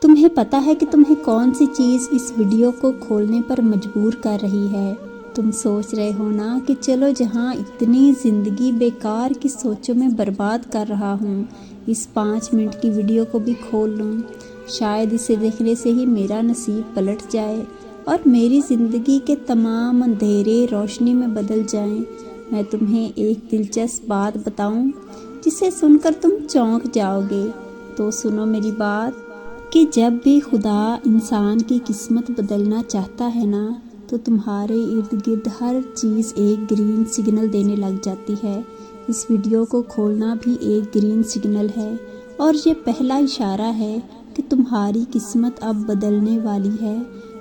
تمہیں پتہ ہے کہ تمہیں کون سی چیز اس ویڈیو کو کھولنے پر مجبور کر رہی ہے؟ تم سوچ رہے ہو نا کہ چلو جہاں اتنی زندگی بیکار کی سوچوں میں برباد کر رہا ہوں، اس 5 منٹ کی ویڈیو کو بھی کھول لوں، شاید اسے دیکھنے سے ہی میرا نصیب پلٹ جائے اور میری زندگی کے تمام اندھیرے روشنی میں بدل جائیں۔ میں تمہیں ایک دلچسپ بات بتاؤں جسے سن کر تم چونک جاؤ گے، تو سنو میری بات کہ جب بھی خدا انسان کی قسمت بدلنا چاہتا ہے نا، تو تمہارے ارد گرد ہر چیز ایک گرین سگنل دینے لگ جاتی ہے۔ اس ویڈیو کو کھولنا بھی ایک گرین سگنل ہے، اور یہ پہلا اشارہ ہے کہ تمہاری قسمت اب بدلنے والی ہے،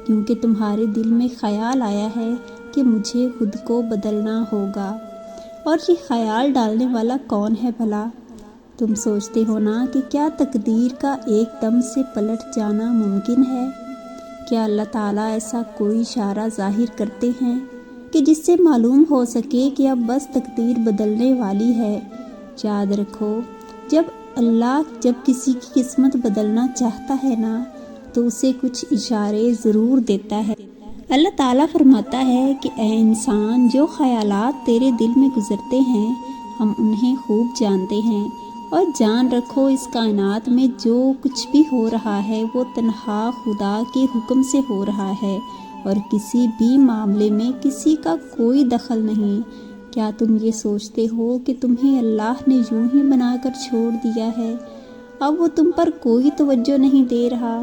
کیونکہ تمہارے دل میں خیال آیا ہے کہ مجھے خود کو بدلنا ہوگا۔ اور یہ خیال ڈالنے والا کون ہے بھلا؟ تم سوچتے ہو نا کہ کیا تقدیر کا ایک دم سے پلٹ جانا ممکن ہے؟ کیا اللہ تعالیٰ ایسا کوئی اشارہ ظاہر کرتے ہیں کہ جس سے معلوم ہو سکے کہ اب بس تقدیر بدلنے والی ہے؟ یاد رکھو، جب کسی کی قسمت بدلنا چاہتا ہے نا، تو اسے کچھ اشارے ضرور دیتا ہے۔ اللہ تعالیٰ فرماتا ہے کہ اے انسان، جو خیالات تیرے دل میں گزرتے ہیں ہم انہیں خوب جانتے ہیں، اور جان رکھو اس کائنات میں جو کچھ بھی ہو رہا ہے وہ تنہا خدا کے حکم سے ہو رہا ہے، اور کسی بھی معاملے میں کسی کا کوئی دخل نہیں۔ کیا تم یہ سوچتے ہو کہ تمہیں اللہ نے یوں ہی بنا کر چھوڑ دیا ہے؟ اب وہ تم پر کوئی توجہ نہیں دے رہا،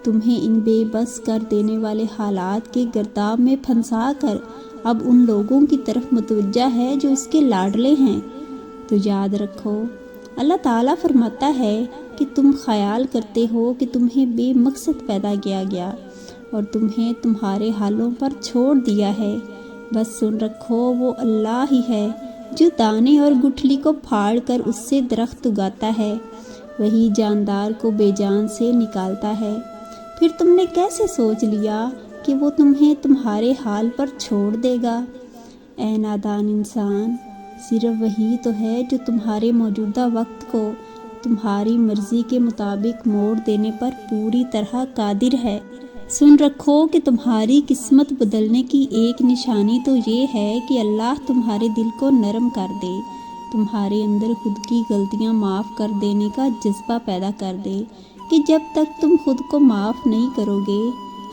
تمہیں ان بے بس کر دینے والے حالات کے گرداب میں پھنسا کر اب ان لوگوں کی طرف متوجہ ہے جو اس کے لاڈلے ہیں۔ تو یاد رکھو، اللہ تعالیٰ فرماتا ہے کہ تم خیال کرتے ہو کہ تمہیں بے مقصد پیدا کیا گیا اور تمہیں تمہارے حالوں پر چھوڑ دیا ہے۔ بس سن رکھو، وہ اللہ ہی ہے جو دانے اور گٹھلی کو پھاڑ کر اس سے درخت اگاتا ہے، وہی جاندار کو بے جان سے نکالتا ہے۔ پھر تم نے کیسے سوچ لیا کہ وہ تمہیں تمہارے حال پر چھوڑ دے گا؟ اے نادان انسان، صرف وہی تو ہے جو تمہارے موجودہ وقت کو تمہاری مرضی کے مطابق موڑ دینے پر پوری طرح قادر ہے۔ سن رکھو کہ تمہاری قسمت بدلنے کی ایک نشانی تو یہ ہے کہ اللہ تمہارے دل کو نرم کر دے، تمہارے اندر خود کی غلطیاں معاف کر دینے کا جذبہ پیدا کر دے کہ جب تک تم خود کو معاف نہیں کرو گے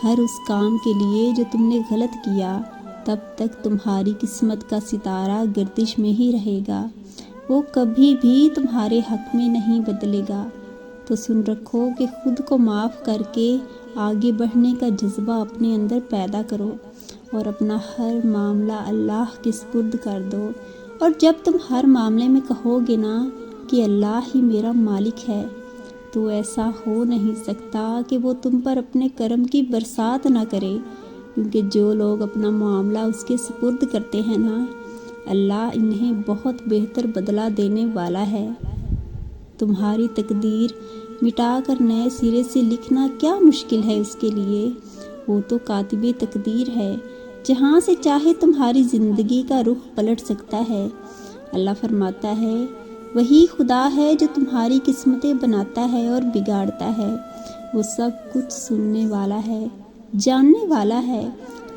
ہر اس کام کے لیے جو تم نے غلط کیا، تب تک تمہاری قسمت کا ستارہ گردش میں ہی رہے گا، وہ کبھی بھی تمہارے حق میں نہیں بدلے گا۔ تو سن رکھو کہ خود کو معاف کر کے آگے بڑھنے کا جذبہ اپنے اندر پیدا کرو اور اپنا ہر معاملہ اللہ کے سپرد کر دو۔ اور جب تم ہر معاملے میں کہو گے نا کہ اللہ ہی میرا مالک ہے، تو ایسا ہو نہیں سکتا کہ وہ تم پر اپنے کرم کی برسات نہ کرے، کیونکہ جو لوگ اپنا معاملہ اس کے سپرد کرتے ہیں نا، اللہ انہیں بہت بہتر بدلہ دینے والا ہے۔ تمہاری تقدیر مٹا کر نئے سرے سے لکھنا کیا مشکل ہے اس کے لیے؟ وہ تو کاتب تقدیر ہے، جہاں سے چاہے تمہاری زندگی کا رخ پلٹ سکتا ہے۔ اللہ فرماتا ہے، وہی خدا ہے جو تمہاری قسمتیں بناتا ہے اور بگاڑتا ہے، وہ سب کچھ سننے والا ہے، جاننے والا ہے،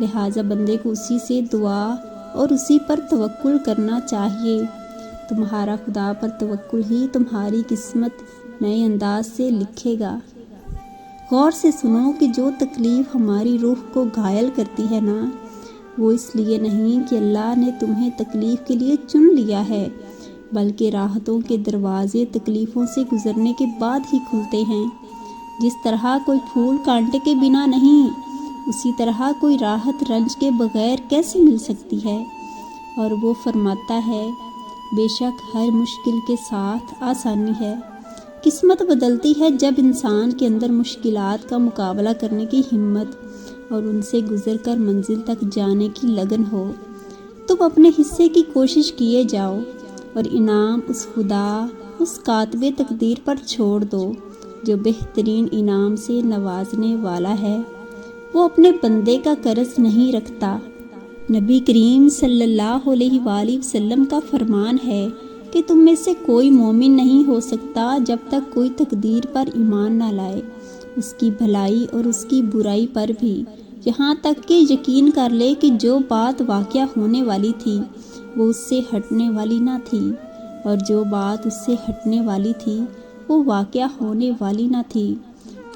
لہٰذا بندے کو اسی سے دعا اور اسی پر توکل کرنا چاہیے۔ تمہارا خدا پر توکل ہی تمہاری قسمت نئے انداز سے لکھے گا۔ غور سے سنو کہ جو تکلیف ہماری روح کو گھائل کرتی ہے نا، وہ اس لیے نہیں کہ اللہ نے تمہیں تکلیف کے لیے چن لیا ہے، بلکہ راحتوں کے دروازے تکلیفوں سے گزرنے کے بعد ہی کھلتے ہیں۔ جس طرح کوئی پھول کانٹے کے بنا نہیں، اسی طرح کوئی راحت رنج کے بغیر کیسے مل سکتی ہے؟ اور وہ فرماتا ہے، بے شک ہر مشکل کے ساتھ آسانی ہے۔ قسمت بدلتی ہے جب انسان کے اندر مشکلات کا مقابلہ کرنے کی ہمت اور ان سے گزر کر منزل تک جانے کی لگن ہو۔ تم اپنے حصے کی کوشش کیے جاؤ اور انعام اس خدا، اس کاتب تقدیر پر چھوڑ دو جو بہترین انعام سے نوازنے والا ہے۔ وہ اپنے بندے کا قرض نہیں رکھتا۔ نبی کریم صلی اللہ علیہ وآلہ وسلم کا فرمان ہے کہ تم میں سے کوئی مومن نہیں ہو سکتا جب تک کوئی تقدیر پر ایمان نہ لائے۔ اس کی بھلائی اور اس کی برائی پر بھی، یہاں تک کہ یقین کر لے کہ جو بات واقعہ ہونے والی تھی وہ اس سے ہٹنے والی نہ تھی، اور جو بات اس سے ہٹنے والی تھی وہ واقعہ ہونے والی نہ تھی۔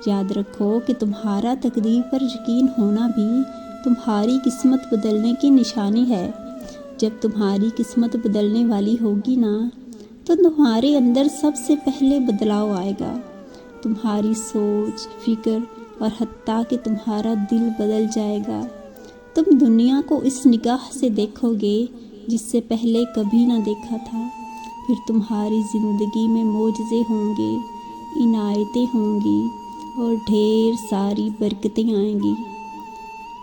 یاد رکھو کہ تمہارا تقدیر پر یقین ہونا بھی تمہاری قسمت بدلنے کی نشانی ہے۔ جب تمہاری قسمت بدلنے والی ہوگی نا، تو تمہارے اندر سب سے پہلے بدلاؤ آئے گا۔ تمہاری سوچ، فکر اور حتیٰ کہ تمہارا دل بدل جائے گا۔ تم دنیا کو اس نگاہ سے دیکھو گے جس سے پہلے کبھی نہ دیکھا تھا۔ پھر تمہاری زندگی میں معجزے ہوں گے، عنایتیں ہوں گی اور ڈھیر ساری برکتیں آئیں گی۔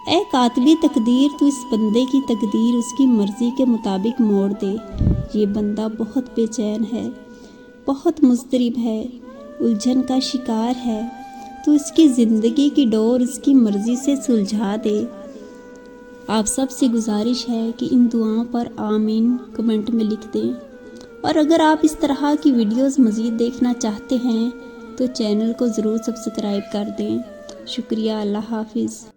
اے کاتبِ تقدیر، تو اس بندے کی تقدیر اس کی مرضی کے مطابق موڑ دے۔ یہ بندہ بہت بے چین ہے، بہت مضطرب ہے، الجھن کا شکار ہے۔ تو اس کی زندگی کی ڈور اس کی مرضی سے سلجھا دے۔ آپ سب سے گزارش ہے کہ ان دعاؤں پر آمین کمنٹ میں لکھ دیں، اور اگر آپ اس طرح کی ویڈیوز مزید دیکھنا چاہتے ہیں تو چینل کو ضرور سبسکرائب کر دیں۔ شکریہ، اللہ حافظ۔